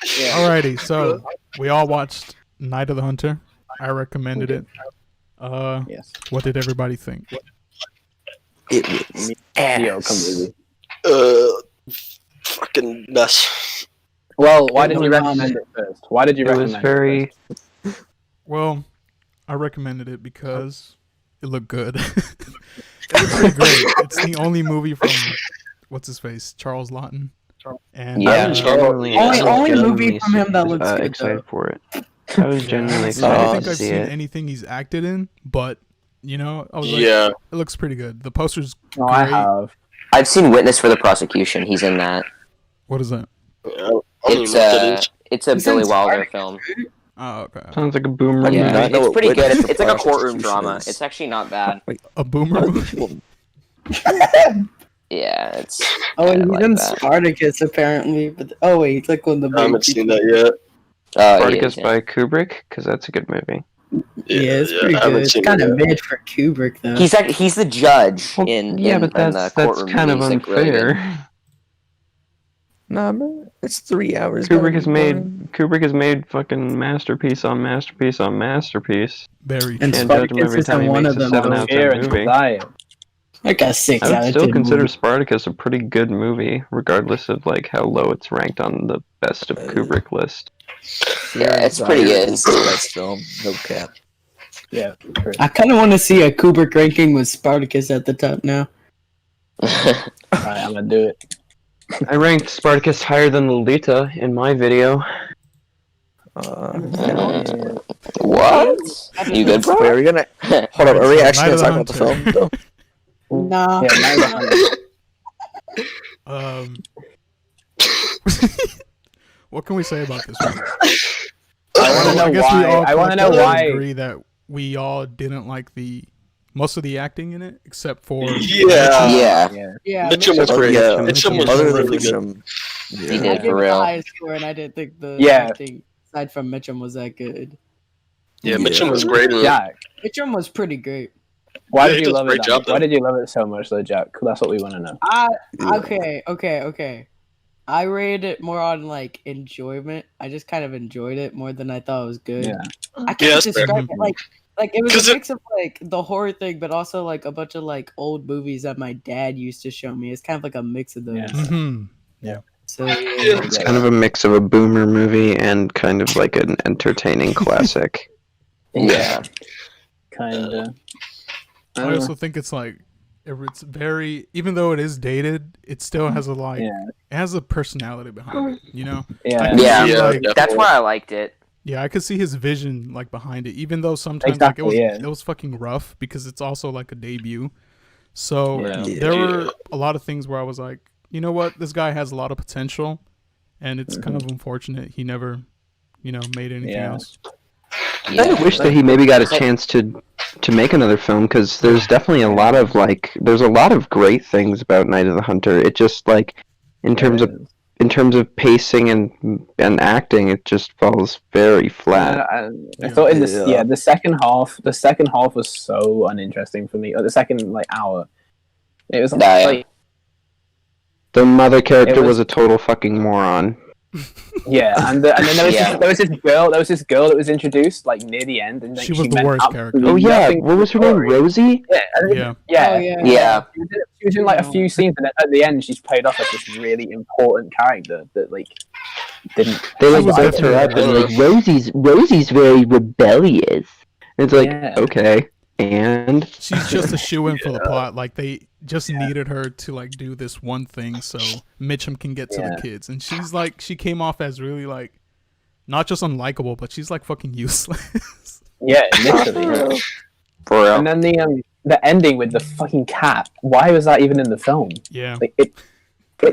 Alrighty, so we all watched Night of the Hunter. I recommended it. Yes. What did everybody think? It was ass. Fucking mess. Well, why did you was- recommend it first? Why did you It recommend was very. Well, I recommended it because it looked good. It looks pretty great. It's the only movie from what's his face, Charles Laughton. And Yeah. I was genuinely, Only movie genuinely from him that looks good, excited though. for it. I was genuinely I excited don't think to I've see seen it. anything he's acted in, but I was like, Yeah. it looks pretty good. The poster's Oh, great. I have. I've seen Witness for the Prosecution. He's in that. What is that? I don't even know what that is. It's a He's Billy in Wilder Spartacus, film. Oh, okay. Sounds like a boomer Yeah, movie. it's know what pretty good. Witness for It's like a courtroom Prosecution drama. is. It's actually not bad. A boomer movie? Yeah, it's. Oh, and kinda he's in like that. Spartacus apparently. But click on the. I haven't seen that yet. Spartacus yeah. by Kubrick, because that's a good movie. Yeah, it's pretty I haven't good. It's seen kind of it yet. mid for Kubrick though. He's the judge Well, in but in that's the courtroom kind of movies, like, really good. unfair. Nah, man, it's 3 hours. Kubrick has made fucking masterpiece on masterpiece on masterpiece. Very And true. Can't judge him every Spartacus time he isn't one makes of a them, 7 though. out of Fear 10 and movie. desire. Like a 6 I out would of still 10 consider movie. Spartacus a pretty good movie, regardless of like how low it's ranked on the best of Kubrick list. Yeah, it's pretty good. It's the best film. No cap. Yeah, true. I kind of want to see a Kubrick ranking with Spartacus at the top now. Alright, I'm gonna do it. I ranked Spartacus higher than Lolita in my video. What? You good, bro? Wait, are we gonna hold up? Are we So, actually Night gonna of talk the about the film though? Nah. Yeah, What can we say about this one? I want to know guess we all why. I want to know collectively why. agree that we all didn't like most of the acting in it, except for Yeah. Yeah. Yeah, Mitchum was great. Yeah, Mitchum was other than really good. Mitchum, He yeah. did. I for gave it the real. highest score, and I didn't think the Yeah. acting aside from Mitchum was that good. Yeah, Mitchum was great. In it. Jack, Mitchum was pretty great. why Yeah, did he you does a love it? great job, Why though. did you love it so much, though, Jack? That's what we want to know. Okay. I rated it more on like enjoyment. I just kind of enjoyed it more than I thought it was good. Yeah. I Yeah, can't that's fair. describe it like it was 'Cause a mix of like the horror thing, but also like a bunch of like old movies that my dad used to show me. It's kind of like a mix of those. Yeah. Mhm. So Yeah. It's kind of a mix of a boomer movie and kind of like an entertaining classic. Yeah. Kinda. I also think it's like it's very, even though it is dated, it still has a like Yeah. it has a personality behind it. You know? Yeah. I can Yeah. see, Yeah, like, definitely. That's why I liked it. yeah, I could see his vision like behind it, even though sometimes Exactly, like yeah. it was fucking rough because it's also like a debut. So Yeah. there were a lot of things where I was like, you know what, this guy has a lot of potential, and it's kind of unfortunate he never, made anything Yeah. else. I kind of wish that he maybe got a chance to make another film, because there's definitely a lot of there's a lot of great things about Night of the Hunter. It just like in terms of pacing and acting, it just falls very flat. I thought in the second half was so uninteresting for me. Or the second hour, it was Yeah. like The mother character It was- was a total fucking moron. yeah, and then there was, Yeah. there was this girl that was introduced like near the end, and like, She was the meant worst absolutely character. Oh yeah, nothing what to was her the name? story. Rosie? Yeah, and Yeah. yeah, Oh, yeah. Yeah. She was in like a few scenes, and then at the end, she's played off as this really important character that like didn't. They She was built her up and definitely- Rosie's very rebellious. And it's like, Yeah. okay, and She's just a shoe-in for the plot. Like, they just needed her to like do this one thing so Mitchum can get to the kids. And she's like, she came off as really like not just unlikable, but she's like fucking useless. Yeah, literally. for real. And then the ending with the fucking cat. Why was that even in the film? Yeah. Like it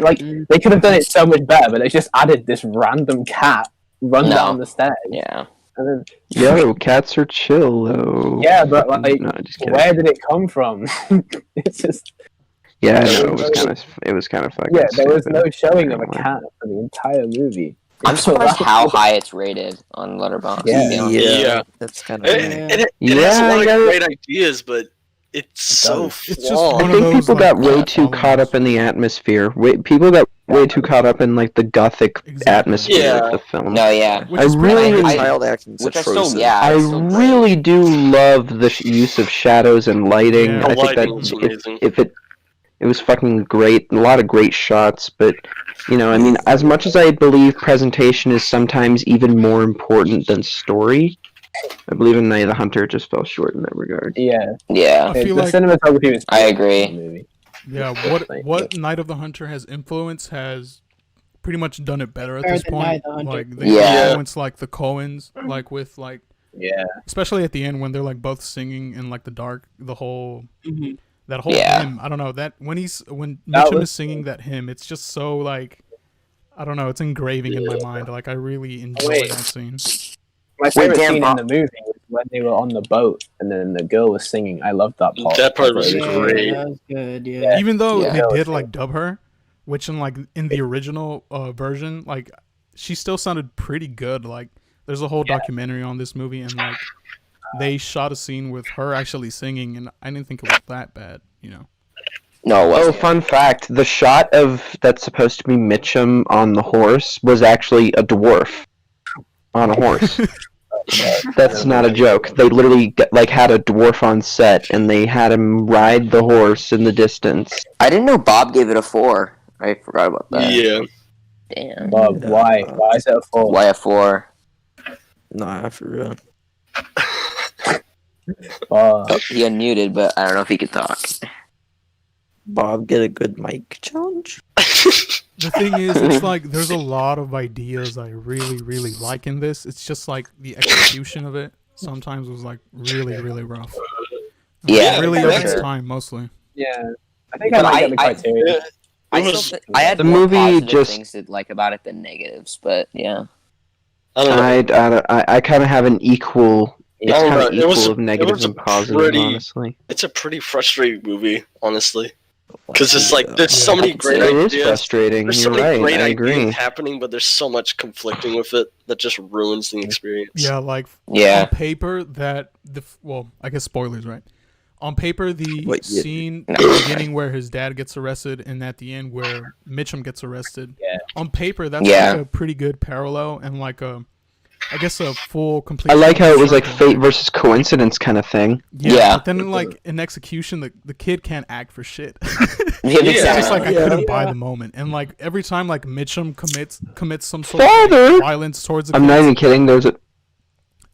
like they could have done it so much better, but they just added this random cat run No. down the stairs. Yeah. And then, Yo, cats are chill though. yeah, but like, No, just kidding. where did it come from? It's just Yeah, I know, it was kind of fucking. yeah. There was stupid. no showing of a Anyway. cat for the entire movie. I'm surprised how high it's rated on Letterboxd. Yeah. to be honest. Yeah. That's kind And of. it has a Yeah, lot yeah. of great ideas, but it's so does. It's just flawed. one I of think those, people like, got way plot too caught elements. up in the atmosphere. People got way too caught up in like the gothic Exactly. atmosphere Yeah. of the film. No, yeah. Which I is really- pretty I- child acting's Which I atrocious. still, yeah. I it's still great. really do love the use of shadows and lighting. Yeah. The I think that lighting was amazing. if it was fucking great, a lot of great shots, but you know, I mean, as much as I believe presentation is sometimes even more important than story, I believe in Night of the Hunter it just fell short in that regard. Yeah, Yeah. I feel the like cinematography was. I great agree. in the movie. what Night of the Hunter has influenced has pretty much done it better at Better this than point. Night of the Hunter. Like they Yeah. influence like the Coens, like with like Yeah, especially at the end when they're like both singing in like the dark, the whole Mhm. that whole Yeah. hymn. I don't know that when That Mitchum was- is singing that hymn, it's just so like I don't know, it's engraving in my mind. Like I really enjoy Wait. that scene. my favorite damn, scene in Bob. the movie was when they were on the boat and then the girl was singing. I loved that part. That part was Really Yeah, cool. great. that was good. Yeah. Even though Yeah. they Yeah. did like dub her, which in like in the original version, like she still sounded pretty good. Like there's a whole documentary on this movie, and like they shot a scene with her actually singing, and I didn't think it was that bad. You know? No, it Oh, wasn't. fun fact: the shot of that's supposed to be Mitchum on the horse was actually a dwarf on a horse. That's not a joke. They literally had a dwarf on set, and they had him ride the horse in the distance. I didn't know Bob gave it a 4. I forgot about that. Yeah. Damn. Bob, why? Why is it a 4? Why a 4? Nah, for real. He unmuted, but I don't know if he could talk. Bob, get a good mic challenge. The thing is, it's like there's a lot of ideas I really, really like in this. It's just like the execution of it sometimes was like really, really rough. Yeah, really for at its sure. time mostly. Yeah, I think But I might I- get the criteria. I, It was- still I had The more movie positive just- things to like about it than negatives, but yeah. I don't know. I kind of have an equal. It's I don't kind know. of It was- equal of it negatives was a and positives, pretty- honestly. It's a pretty frustrating movie, honestly. Because it's like there's so Yeah. many great It is ideas. frustrating. There's You're so many right. great I ideas agree. happening, but there's so much conflicting with it that just ruins the experience. Yeah, like Yeah. on paper that well, I guess spoilers, right? On paper, the Wait, yeah. scene at the beginning where his dad gets arrested, and at the end where Mitchum gets arrested. Yeah. On paper, that's Yeah. like a pretty good parallel and like I guess a full complete. I like how it was like circle. fate versus coincidence kind of thing. Yeah. But then, like in execution, the kid can't act for shit. Yeah, It's just like I Yeah. couldn't buy the moment, and like every time like Mitchum commits some sort of Father! like, violence towards the I'm kids, not even kidding. There's a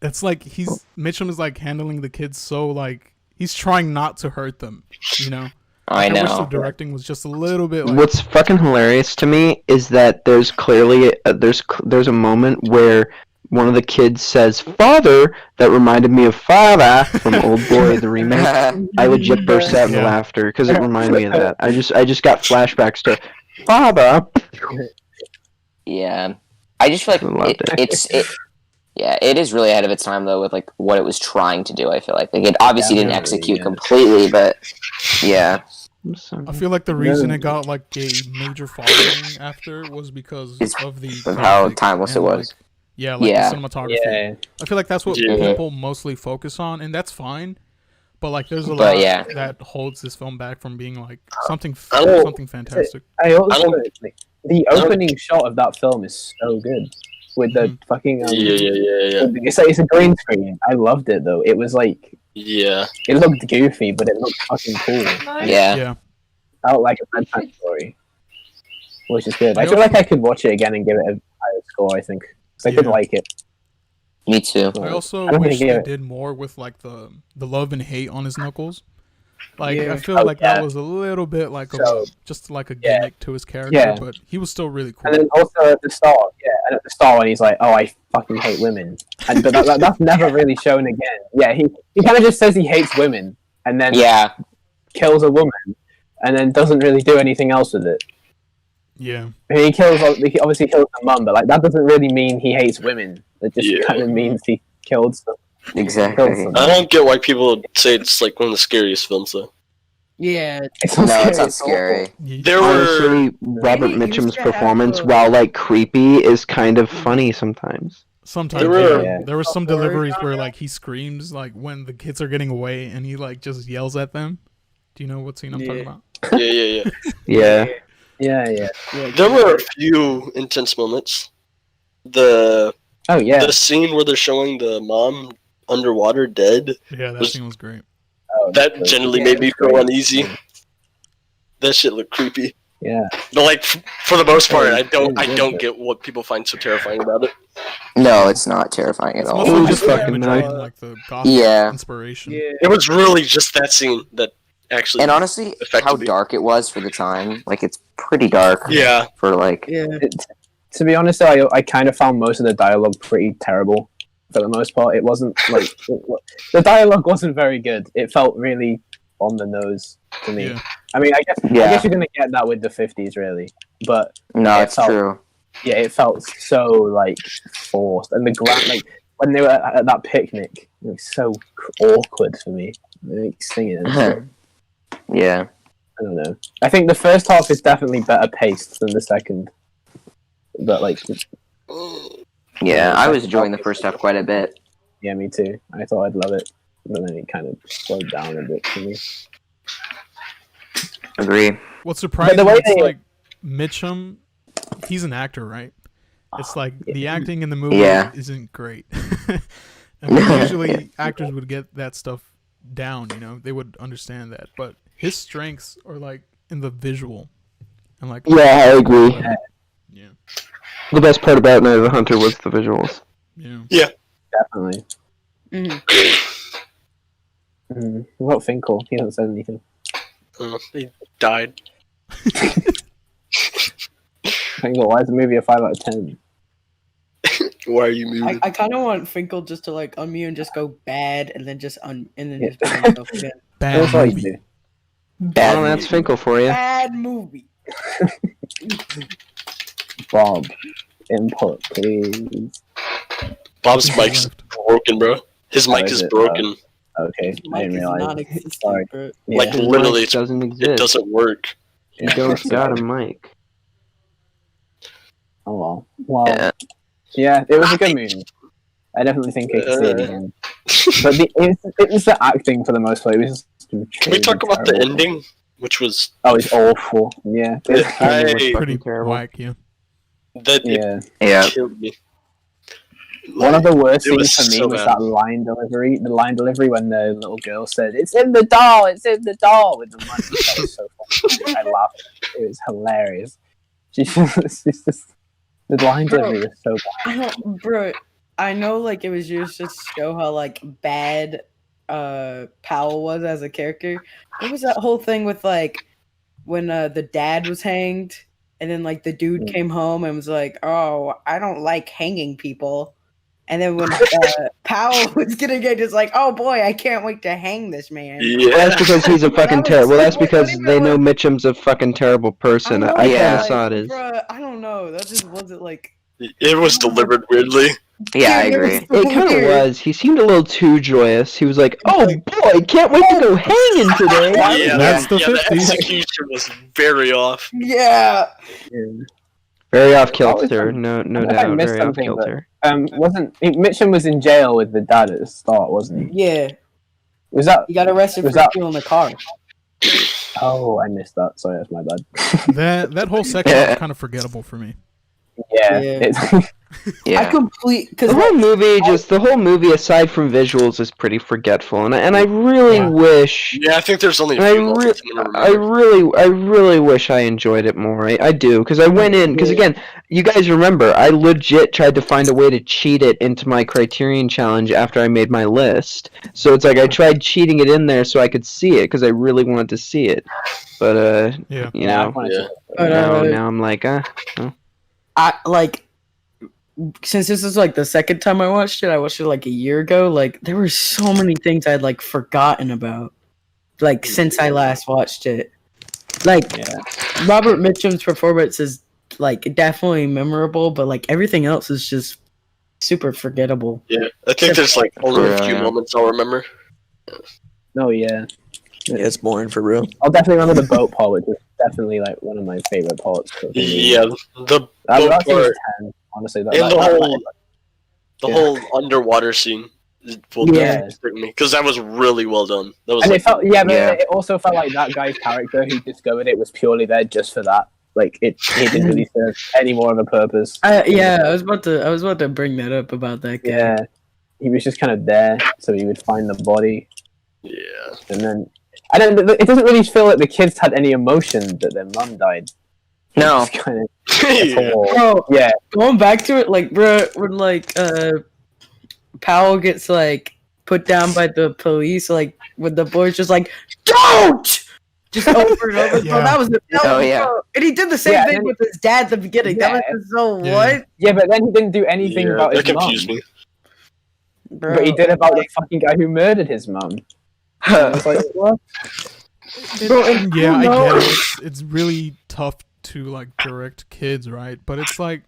it's like Mitchum is like handling the kids so like he's trying not to hurt them, you know. I wish the know. directing was just a little bit like What's fucking hilarious to me is that there's clearly there's a moment where one of the kids says "father" that reminded me of "father" from Old Boy the remake. I legit burst out into Yeah. laughter because it reminded me of that. I just got flashbacks to "father." Yeah. I just feel I loved like it is really ahead of its time though with like what it was trying to do. I feel like it obviously didn't Definitely, execute yeah. completely, but yeah. I'm sorry. I feel like the reason it got like a major following after was because It's of the of how graphics timeless it and, was. like, yeah, like Yeah. the cinematography. Yeah, I feel like that's what Yeah. people mostly focus on, and that's fine. But like, there's a But, lot yeah. that holds this film back from being like something I don't- something fantastic. I also I don't- like, the opening shot of that film is so good with the Mhm. fucking Yeah. It's like it's a green screen. I loved it though. It was like Yeah. it looked goofy, but it looked fucking cool. Yeah. Yeah, Felt like a bedtime story, which is good. I I feel also- like I could watch it again and give it a higher score. I think 'cause I could Yeah. like it. Me too. I also I don't wish think they it- did more with like the love and hate on his knuckles. Like Yeah. I feel Oh, like that yeah. was a little bit like So- just like a Yeah. gimmick to his character, Yeah. but he was still really cool. And then also at the start, and at the start when he's like, "Oh, I fucking hate women," and but that's never really shown again. Yeah, he kind of just says he hates women, and then Yeah. kills a woman, and then doesn't really do anything else with it. Yeah, I mean, he obviously kills the mum, but like that doesn't really mean he hates women. It just Yeah. kind of means he killed some. Exactly. I don't get why people say it's like one of the scariest films though. Yeah. It's No, not it's not awful. scary. There were Honestly, Robert He used Mitchum's to have performance, a- while like creepy, is kind of funny sometimes. sometimes there were some deliveries where like he screams like when the kids are getting away, and he like just yells at them. Do you know what scene I'm talking Yeah. about? yeah. Yeah. Yeah, yeah. There were a few intense moments. The Oh yeah. the scene where they're showing the mom underwater dead, Yeah, that scene was great. Oh, that generally made me feel uneasy. That shit looked creepy. Yeah. But like for the most part, I don't Yeah. get what people find so terrifying about it. No, it's not terrifying at It's all. mostly just the fucking imagery nice. and like the gothic Yeah. inspiration. It was really just that scene that actually. And honestly, affected how me. dark it was for the time. Like, it's pretty dark. Yeah. For like. Yeah. To be honest, though, I kind of found most of the dialogue pretty terrible. For the most part, it wasn't like the dialogue wasn't very good. It felt really on the nose to me. Yeah. I mean, I guess you're gonna get that with the 50s, really. But No, it it's felt, true. Yeah, it felt so like forced, and the like when they were at that picnic, it was so awkward for me. Like singing and stuff. Yeah. I don't know. I think the first half is definitely better paced than the second. But like, Yeah, I was enjoying the first half quite a bit. yeah, me too. I thought I'd love it, but then it kind of slowed down a bit for me. Agree. What's surprising the way is they- like Mitchum, he's an actor, right? It's like the acting in the movie Yeah. isn't great. I mean, usually actors would get that stuff down, you know, they would understand that. But his strengths are like in the visual and like Yeah, I agree. yeah, The best part about Night of the Hunter was the visuals. yeah. Definitely. What about Finkel? He hasn't said anything. He died. Finkel, why is the movie a 5 out of 10? Why are you muted? I kind of want Finkel just to like unmute and just go bad, and then just and then just put himself again. Bad That's all you movie. do. Bad Well, that's movie. Finkel for you. Bad movie. Bob, input, please. Bob's He mic's left. broken, bro. His mic is is it? broken. Okay, I Mike didn't is realize. non-existent, Sorry. bro. Yeah. Like literally, Mic doesn't it exist. doesn't work. You don't got a mic. Oh well. Well, Yeah. yeah, it was a good movie. I definitely think I could see it again. But it was the acting for the most part. It was just Can we talk about the terrible. ending, which was Oh, it's awful. Yeah. I, Pretty terrible. whack, yeah. that it Yeah. Yeah. killed me. One of the worst It was scenes for me so was bad. that line delivery. The line delivery when the little girl said, "It's in the doll. It's in the doll" with the money. That was so funny. I laughed. It was hilarious. She's just the line delivery was so bad. Bro, I know like it was just to show how like bad Powell was as a character. What was that whole thing with like when the dad was hanged and then like the dude came home and was like, "Oh, I don't like hanging people." And then when Powell was getting it, just like, "Oh boy, I can't wait to hang this man." Well, Yeah. that's because he's a fucking was terrible. Well, so that's weird. because What even they know was- Mitchum's a fucking terrible person. I Yeah. kind of saw it as. Bruh, I don't know. That just wasn't like. It was delivered weirdly. Yeah, I Dude, agree. it was It kind of weird. was. He seemed a little too joyous. He was like, "Oh boy, can't wait to go hanging today." Yeah, That's the the 50s. execution was very off. Yeah. Very off What was kilter, that? no I doubt. missed Very off something, but- kilter. Mitchum was in jail with the dad at the start, wasn't he? Yeah. Was that? He got arrested Was for that- stealing a car. Oh, I missed that. Sorry, that's my bad. That whole section was kind of forgettable for me. Yeah. Yeah. It's, Yeah. Because The whole movie, aside from visuals, is pretty forgetful, and I really Yeah. wish. Yeah, I think there's only a I, few moments I'm gonna I remember. really wish I enjoyed it more. I do, because I went in, because again, you guys remember, I legit tried to find a way to cheat it into my Criterion challenge after I made my list. So it's like I tried cheating it in there so I could see it, because I really wanted to see it. But Yeah. you know, now I'm like, I like since this is like the second time I watched it like a year ago. Like there were so many things I'd like forgotten about, like since I last watched it. Like Robert Mitchum's performance is like definitely memorable, but like everything else is just super forgettable. Yeah, I think there's like only a few Yeah. moments I'll remember. No, yeah. Yeah, it's boring for real. I'll definitely remember the boat part, which was definitely like one of my favorite parts. Yeah, the that boat was part 10. Honestly, and the yeah. whole underwater scene will Yeah. definitely stick with me because that was really well done. That was And like, it felt, but Yeah. it also felt like that guy's character who discovered it was purely there just for that. Like he didn't really serve any more of a purpose. I was about to bring that up about that guy. Yeah, he was just kind of there, so he would find the body, Yeah. and then it doesn't really feel like the kids had any emotion that their mum died. No. It's kind of Yeah. Bro, yeah. going back to it, like, bro, when like Powell gets like put down by the police, like when the boy's just like, don't, just over and over. Yeah. Bro, that was Oh, yeah. bro. And he did the same Yeah, thing and with his dad at the beginning. Yeah. That was just so Yeah. what, Yeah, but then he didn't do anything Yeah, about that his mum. confused me. bro? But he did about the fucking guy who murdered his mum. And it's like, what? Bro, and Yeah, I no. get it. It's really tough to like direct kids, right? But it's like,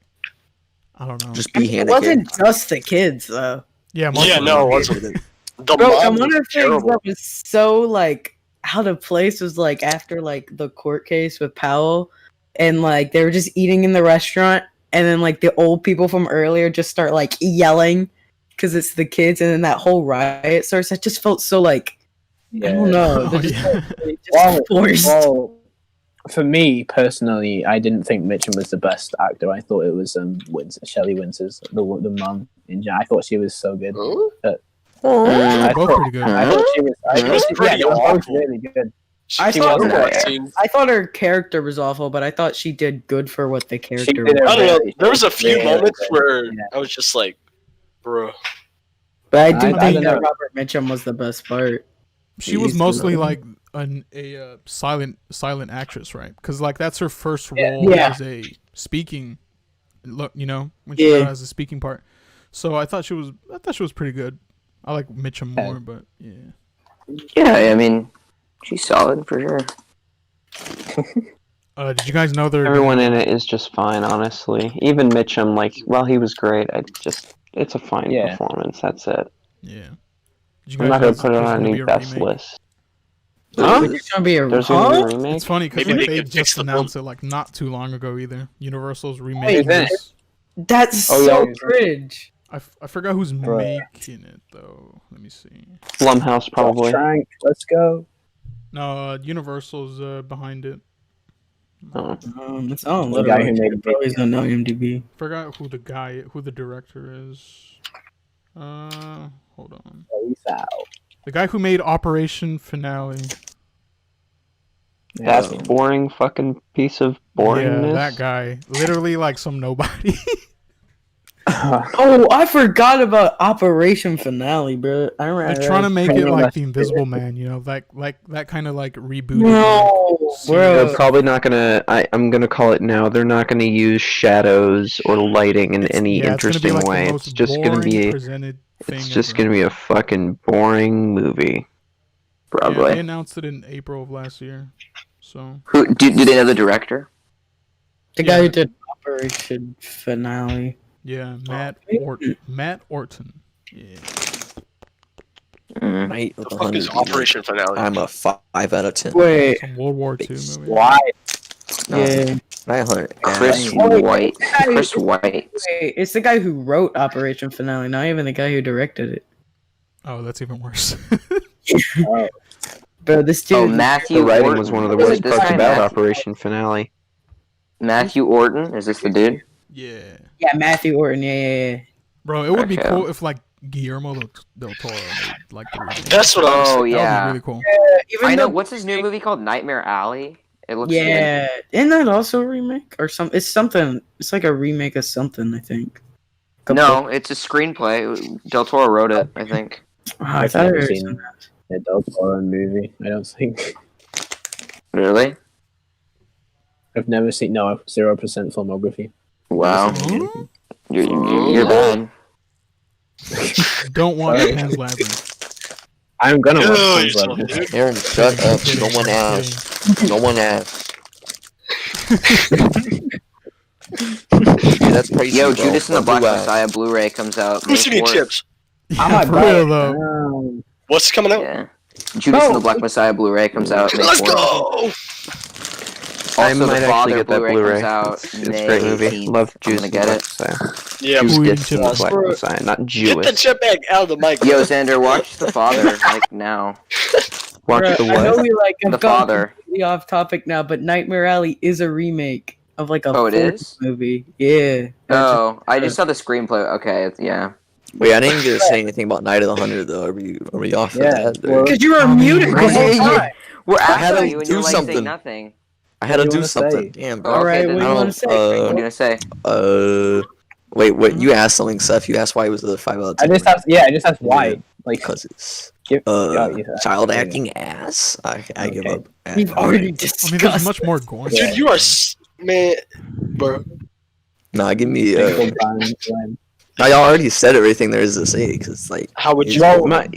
I don't know. Just be It handicapped. wasn't just the kids though. Yeah, Yeah, no, it wasn't. The Bro, and mom one of the was things terrible. that was so like out of place was like after like the court case with Powell, and like they were just eating in the restaurant, and then like the old people from earlier just start like yelling because it's the kids, and then that whole riot starts. That just felt so like I don't know. Oh, They just yeah. felt really just forced. Well, for me personally, I didn't think Mitchum was the best actor. I thought it was Shelley Winters, the mum. I thought she was so good. Huh? They're I both thought- pretty good. I thought she was. She was pretty they were both awful. really good. I She thought was her- acting. I thought her character was awful, but I thought she did good for what the character did was. a I don't know. really- There was a few really moments good. where Yeah. I was just like, bro. But I do I think don't that know. Robert Mitchum was the best part. She was He's mostly good. like a silent actress, right? Because like that's her first Yeah. role Yeah. as a speaking. Look, you know, when she Yeah. has a speaking part. So I thought she was pretty good. I like Mitchum more, but yeah. Yeah, I mean, she's solid for sure. Did you guys know they're Everyone in it is just fine, honestly. Even Mitchum, like, while he was great, it's a fine Yeah. performance. That's it. Yeah. Did you I'm not know gonna put it there's on gonna any be a best remake? list. Huh? There's gonna be a There's gonna be a huh? remake. It's funny because Maybe like, they they could fix just the announced it like not too long ago either. Universal's Wait, remaking then- this. That's Oh, so yeah. cringe. I forgot who's Bruh. making it though. Let me see. Blumhouse probably. Trank, let's go. No, Universal's behind it. Oh. It's on The guy who made Always on IMDb. Forgot who the director is. Hold on. Peace out. The guy who made Operation Finale. That boring fucking piece of boringness. Yeah, that guy. Literally like some nobody. Oh, I forgot about Operation Finale, bro. I remember. They're trying to make it Training like left. the Invisible Man, you know, like that kind of like rebooted. No, They're bro. probably not gonna. I'm gonna call it now. They're not gonna use shadows or lighting in any yeah, it's gonna be interesting like the way. most It's just gonna boring be. presented thing It's just ever. gonna be a fucking boring movie. Yeah, Probably. they announced it in April of last year. So Who do they know the director? The guy who did Operation Finale. yeah, Matt Orton. Yeah. Mm. Night of The the fuck is Hundred. Operation Finale? I'm a 5 out of 10. Wait, Some World War II movie. Why? yeah. 900. Chris Oh, White. yeah. Chris White. Wait, it's the guy who wrote Operation Finale, not even the guy who directed it. Oh, that's even worse. Bro, this dude. Oh, Matthew The writing Orton. was one of the Is it worst this parts guy, about Matthew? Operation Finale. Matthew Orton. Is this the dude? yeah. Yeah, Matthew Orton. Yeah. Bro, it would be Okay. cool if like Guillermo del Toro made like the remake. That's what I was Oh That would be yeah. really cool. Even I know. though- What's his new movie called? Nightmare Alley. It looks good. Yeah, isn't that also a remake or some? It's something. It's like a remake of something, I think. No, it's a screenplay. Del Toro wrote it, I think. Oh, I I've thought never it was seen a Del Toro movie. I don't think. Really? I've never seen. No, I've 0% filmography. Wow. Huh? You're bad. Don't watch Sorry. Pan's Labyrinth. I'm gonna watch Oh, Pan's you son of a Labyrinth. dude. Aaron, shut I'm up. kidding, No one I'm asked. kidding. No one asked. Yeah, that's crazy. Yo, bro. Judas and the Don't Black do that. Messiah Blu-ray comes out. Who's May eating 4th. chips? I Yeah, might for buy real it. though. What's coming out? Yeah. Judas and the Black Messiah Blu-ray comes out May Let's 4th. go! I Also, might the actually Father get that Blu-ray Blu-ray. comes out It's a May great movie. 18th. Love I'm Juice gonna get it. Yeah, Juice Who gets eating the chips? Black Messiah, not get the Jewish. chip bag out of the mic. Yo, Xander, watch The Father, like, now. Watch Bruh, the I know what? we like have The gone Father. completely off topic now, but Nightmare Alley is a remake of like a Oh, it 40s is? movie. Yeah. Oh, I just saw the screenplay. Okay, yeah. Wait, I didn't get to say anything about Night of the Hunter though. Are we off for Yeah, that? well- Because you were muted the whole time. We're had asking to you and do you're like something. saying nothing. I had to What do you do wanna something. say? Damn, bro. All right, Okay, what do then you I want to don't- say? What are you gonna say? Wait, what? You asked something, Seth. You asked why it was a 5 out of 10. I just asked why. Like, Because it's give, yeah. child acting ass. I give Okay. up. We've already I mean, discussed. there's much more gore. Yeah. Dude, you are man, bro. Nah, give me. Big band, when- I already said everything there is to say. Because like, How would you? My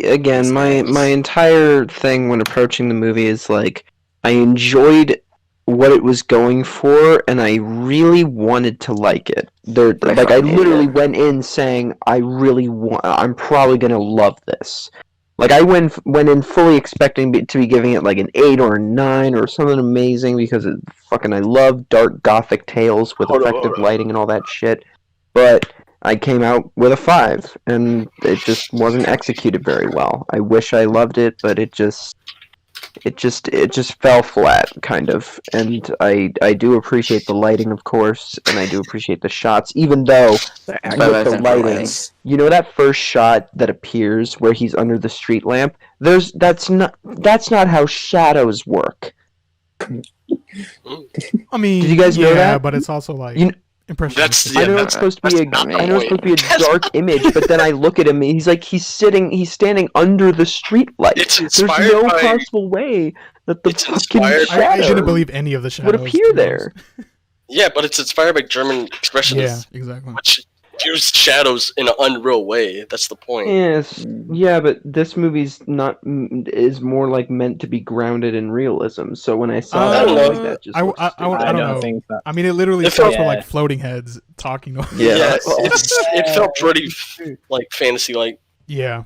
entire thing when approaching the movie is like I enjoyed what it was going for, and I really wanted to like it. Like I literally went in saying I'm probably gonna love this. Like I went in fully expecting to be giving it like an 8 or a 9 or something amazing because I love dark gothic tales with effective lighting and all that shit. But I came out with a 5, and it just wasn't executed very well. I wish I loved it, but it just fell flat, kind of. And I do appreciate the lighting, of course, and I do appreciate the shots, even though with the lighting, you know that first shot that appears where he's under the street lamp. That's not how shadows work. I mean, Did you guys know that? But it's also like impression. That's I know it's supposed to be a dark image, but then I look at him and he's standing under the street light. It's There's inspired no by- possible way that the It's fucking inspired- I shadow didn't believe any of the shadows would appear to be honest. there. Yeah, but it's inspired by German expressionists, Yeah, exactly. which use shadows in an unreal way. That's the point. Yes, yeah, but this movie's is more like meant to be grounded in realism. So when I saw that, I was like, that just looks I stupid. don't know. think that. I mean, it literally It starts felt- with like floating heads talking. Yeah. It felt pretty like fantasy-like. Yeah.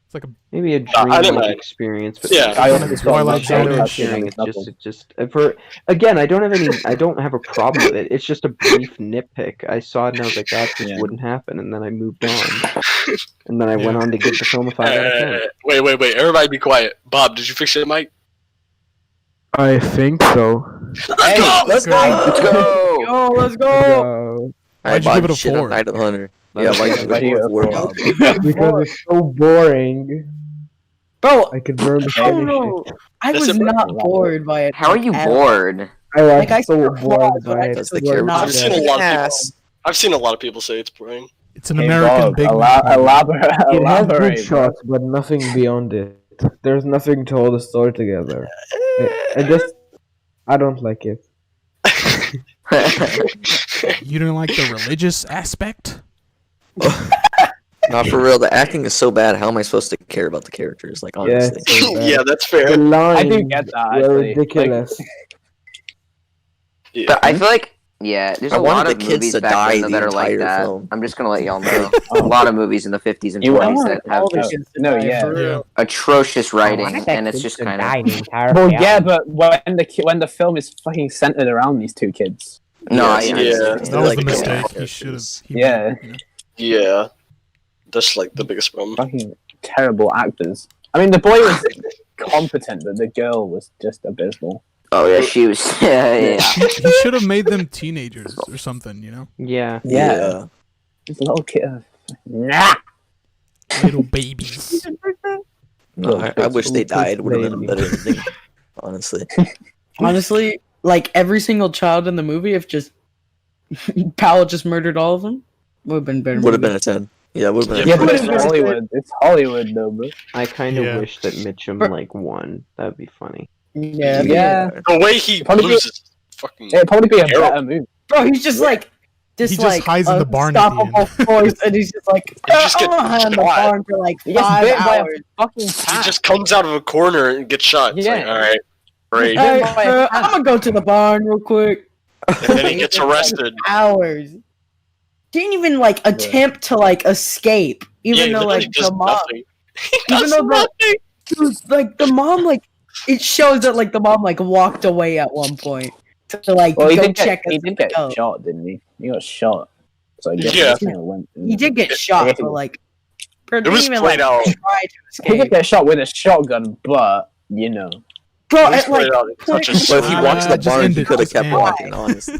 It's like a Maybe a I don't dream know. experience, but Yeah. I Kind also of saw Twilight Shadow Zone-ish. touching hearing on the it just for again, I don't have a problem with it. It's just a brief nitpick. I saw it and I was like, that just Yeah. wouldn't happen, and then I moved on, and then I went on to give the film a 5 out of 10. Wait! Everybody, be quiet. Bob, did you fix your mic? I think so. Hey, Let's go! Let's go! Yo, let's go. So, Why'd you give it a shit 4? on Night of the Hunter. Yeah, why you Why do you give it a 4, give it a Bob? because it's so boring. Bro, I could barely I don't finish know. it. I That's was it, bro. not bored by it. How are you at all. bored? I was Like, I so saw bored flaws, but by I it. just the was not. I've seen a lot of people. Ass. I've seen a lot of people say it's boring. It's an Hey, American Bob, big elaborate. It has good Elaborate. bro. shots, but nothing beyond it. There's nothing to hold the story together. I don't like it. You didn't like the religious aspect? Not for real. The acting is so bad. How am I supposed to care about the characters? Like Yeah, honestly. it's so bad. Yeah, that's The fair. lines I do get that. were Actually. ridiculous. Yeah. But I feel like, yeah, there's I a wanted lot the of kids movies to back die then the that are like entire that. film. I'm just gonna let y'all know. A lot of movies in the 50s and You 20s want that have All the just kids to no, die, yeah. for real. Yeah. atrocious writing, and it's just kind of Well, yeah, but when the film is fucking centered around these two kids. no. Yeah, I yeah. That was Like, the yeah. mistake. He should have. Yeah. Yeah, that's like the biggest problem. Fucking terrible actors. I mean, the boy was competent, but the girl was just abysmal. Oh yeah, she was. Yeah. He should have made them teenagers or something. You know, Yeah. Yeah. This little kid. Nah. little babies. No, I wish they Little died. Would have been a baby. better thing. Honestly. Honestly, like every single child in the movie, if just Powell just murdered all of them, would have been better. Would have movie. been a 10. Yeah, would have been Yeah, a but 10. it's Hollywood. It's Hollywood, though, bro. I kind of Yeah. wish that Mitchum But- like won. That'd be funny. Yeah, Yeah. The way he Probably- loses, fucking. It'd probably be a Terrible. better movie. bro, he's just like this. He just like, hides in the barn at the unstoppable force, and he's just like, He just I'm gets gonna hide in the shot. barn for like He gets 5 bit by a hours. fucking He cat. just comes out of a corner and gets shot. It's like, Yeah. all right, great. Hey, by a cat. I'm gonna go to the barn real quick. And then he gets arrested. Hours. Didn't even like attempt to like escape, even Yeah, though he like does the mom, nothing. He even does though nothing. dude, like the mom, like it shows that like the mom like walked away at one point to like Well, he go did check. get, he us did get out. shot, didn't he? He got shot. So I guess Yeah. he kind of went. He did get shot, but like, bro, It didn't was even played like out. try to He did escape. get shot with a shotgun, but you know. Bro, At least it, like, put it out in such a But if he smooth- walked to the just bar, end he it, could have just kept end it. walking, honestly.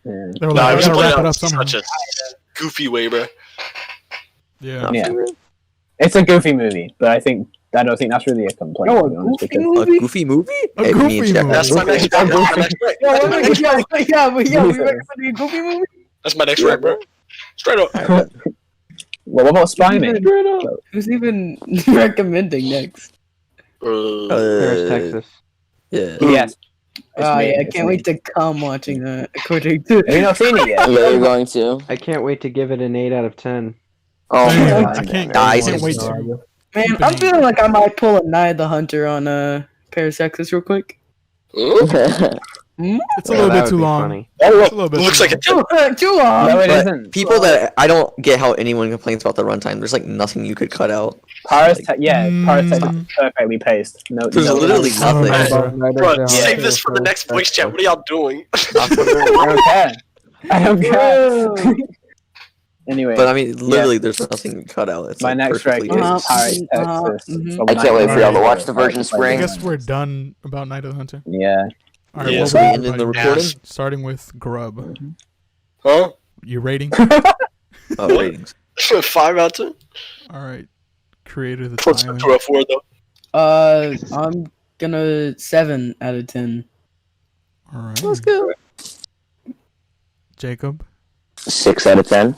Yeah. They were Nah, like, I we was gotta putting wrap it it out up in somehow. such a goofy way, bro. Yeah. Yeah. It's a goofy movie, but I don't think that's really a complaint. No, to a be honest, goofy because A movie? goofy movie? A Hey, goofy me and Jack, movie. That's my next pick. That's my next pick. Yo, That's my next yo, pick. we recommending a goofy movie? That's my next Yeah, rank, bro. Straight up. Alright, well, what about Spy-Man? Who's even recommending next? Paris, Texas. Yeah. Yes. Oh me, yeah, I it's can't me. wait to come watching that. According to Have you not seen it yet? Yeah, you're going to. I can't wait to give it an 8 out of 10. Oh my Man, god. I can't Nice. wait to. man, I'm feeling like I might pull a Night of the Hunter on Paris, Texas, real quick. It's a little bit too long. Funny. It's a little bit Looks too like a long. Too long. No, it But isn't. people that I don't get how anyone complains about the runtime. There's like nothing you could cut out. Paris Texas is perfectly paced. No, There's literally I don't nothing. know, Bro, save this for the next voice chat. What are y'all doing? I don't care. I don't care. Anyway, But I mean, literally, there's nothing cut out. It's my like next track perfectly is paced. Paris, Texas. mhm. from I can't wait for y'all to 1994. watch the Virgin I Spring. guess we're done about Night of the Hunter. Yeah. All right, Yeah, what so would we ended the everybody recording? rate? Starting with Grub. Huh? You rating? Oh, ratings. 5 out of 10? All right. Creator the Close to Tyrant. a 4, though. I'm gonna 7 out of 10. All right. Let's go. Jacob. 6 out of 10.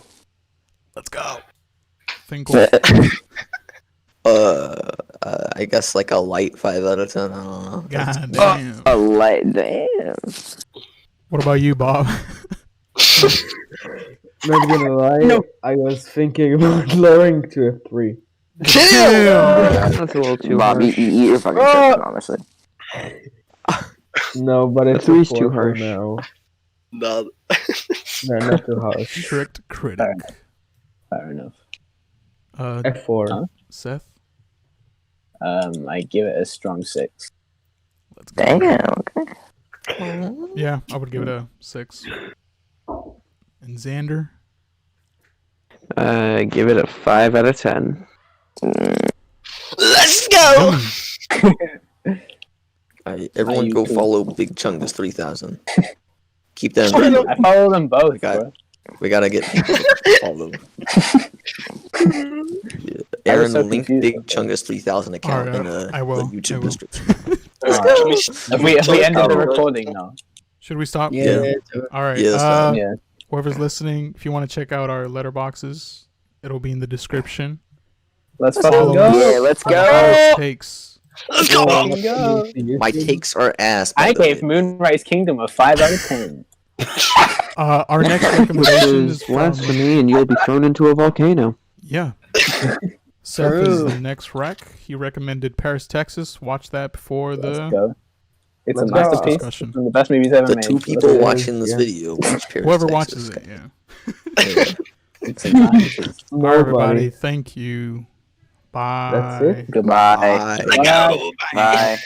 Let's go. Finkel. I guess like a light 5 out of 10. I don't know. God damn. A light. Damn. What about you, Bob? Not gonna lie, No. I was thinking about lowering to a 3. Damn. That's a little too Bobby, harsh. you eat your fucking chicken, honestly. No, but it's A 3's a 4 too for harsh. now. No. No, not too harsh. Strict critic. Fair enough. F4. Huh? Seth. I give it a strong 6. Let's go. Damn. Okay. Yeah, I would give it a 6. And Xander. Give it a 5 out of 10. Let's go! Everyone go YouTube. follow Big Chungus 3000. Keep that in mind. I follow them both, God. bro. We gotta get people to follow. Yeah. Aaron, so link confused. Big Chungus 3000 account Alright, in I will. the YouTube I will. description. If we ended the recording now. Should we stop? Yeah. All right. Yeah, that's fine. Yeah. Whoever's listening, if you want to check out our letterboxes, it'll be in the description. Let's Follow fucking us. go. Yeah, let's Follow go. Paris Takes. Let's go! Fucking go. My takes are ass. by I the way. gave Moonrise Kingdom a 5 out of 10. Our next Which recommendation is is from blasphemy, and you'll be thrown into a volcano. yeah. Seth is True. the next rec. He recommended Paris, Texas. Watch that before Let's the go. It's Let's a go. masterpiece. discussion. One of the best movies ever The made. 2 people Okay. watching this Yeah. video watch Paris, Whoever Texas. watches it, yeah. It's a masterpiece. All right, everybody. Nobody. Thank you. Bye. That's it. Goodbye. Bye. Let go! Bye. Bye.